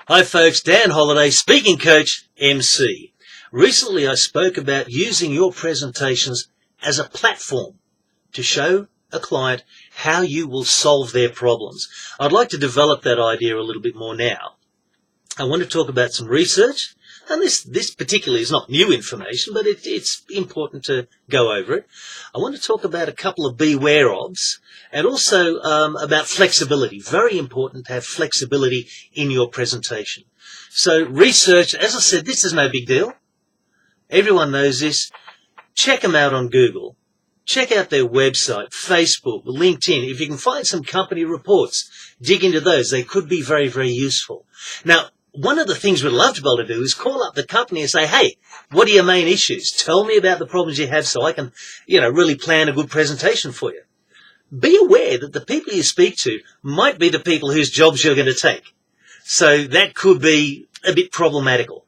Hi folks, Dan Holiday, speaking coach, MC. Recently I spoke about using your presentations as a platform to show a client how you will solve their problems. I'd like to develop that idea a little bit more now. I want to talk about some research, and this particularly is not new information, but it's important to go over it. I want to talk about a couple of beware ofs, and also about flexibility. Very important to have flexibility in your presentation. So research, as I said, this is no big deal. Everyone knows this. Check them out on Google. Check out their website, Facebook, LinkedIn. If you can find some company reports, dig into those. They could be very, very useful. Now, one of the things we'd love to be able to do is call up the company and say, hey, what are your main issues? Tell me about the problems you have so I can, really plan a good presentation for you. Be aware that the people you speak to might be the people whose jobs you're going to take. So that could be a bit problematical.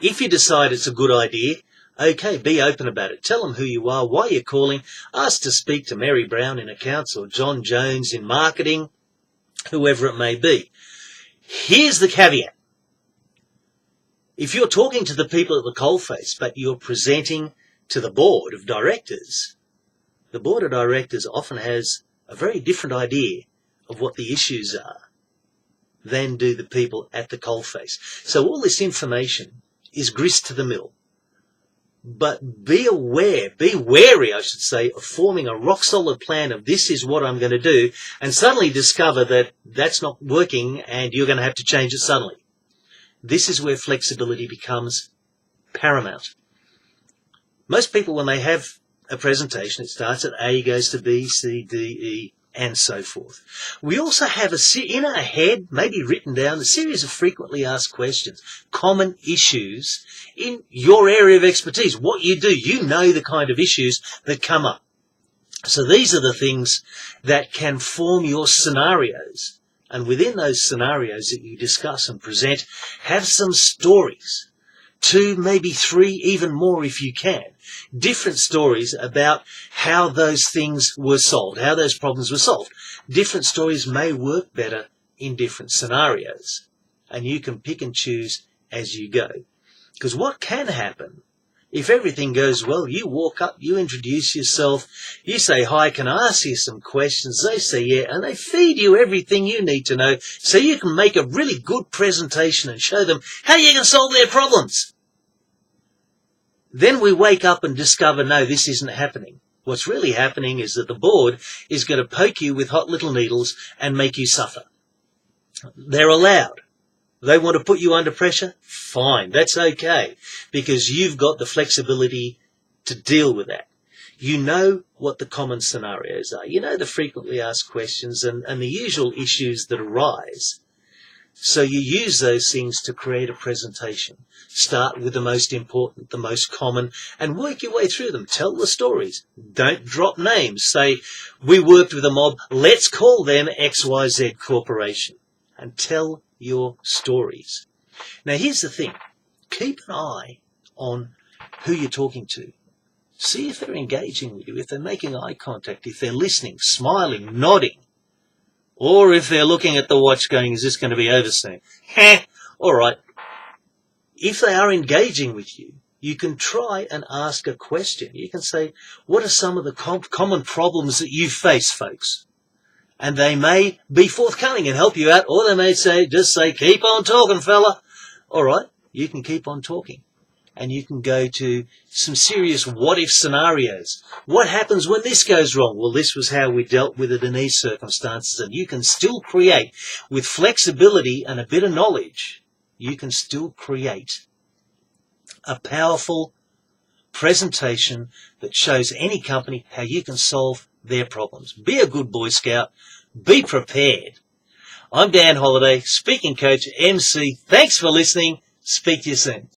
If you decide it's a good idea, okay, be open about it. Tell them who you are, why you're calling. Ask to speak to Mary Brown in accounts or John Jones in marketing, whoever it may be. Here's the caveat. If you're talking to the people at the coalface, but you're presenting to the board of directors, the board of directors often has a very different idea of what the issues are than do the people at the coalface. So all this information is grist to the mill. But be wary, I should say, of forming a rock-solid plan of this is what I'm going to do, and suddenly discover that that's not working and you're going to have to change it suddenly. This is where flexibility becomes paramount. Most people, when they have a presentation, it starts at A, goes to B, C, D, E, and so forth. We also have in our head, maybe written down, a series of frequently asked questions, common issues in your area of expertise. What you do, you know the kind of issues that come up. So these are the things that can form your scenarios. And within those scenarios that you discuss and present, have some stories. 2, maybe 3, even more if you can. Different stories about how those things were solved, how those problems were solved. Different stories may work better in different scenarios. And you can pick and choose as you go. Because what can happen, if everything goes well, you walk up, you introduce yourself, you say, hi, can I ask you some questions? They say, yeah, and they feed you everything you need to know so you can make a really good presentation and show them how you can solve their problems. Then we wake up and discover, no, this isn't happening. What's really happening is that the board is going to poke you with hot little needles and make you suffer. They're allowed. They want to put you under pressure? Fine, that's okay, because you've got the flexibility to deal with that. You know what the common scenarios are. You know the frequently asked questions and the usual issues that arise. So you use those things to create a presentation. Start with the most important, the most common, and work your way through them. Tell the stories. Don't drop names. Say, we worked with a mob, let's call them XYZ Corporation. And tell your stories. Now here's the thing. Keep an eye on who you're talking to. See if they're engaging with you, if they're making eye contact, if they're listening, smiling, nodding. Or if they're looking at the watch going, is this going to be over soon? All right. If they are engaging with you, you can try and ask a question. You can say, what are some of the common problems that you face, folks? And they may be forthcoming and help you out, or they may just say, keep on talking, fella. All right, you can keep on talking. And you can go to some serious what-if scenarios. What happens when this goes wrong? Well, this was how we dealt with it in these circumstances. And you can still create, with flexibility and a bit of knowledge, you can still create a powerful presentation that shows any company how you can solve their problems. Be a good Boy Scout. Be prepared. I'm Dan Holiday, speaking coach, MC. Thanks for listening. Speak to you soon.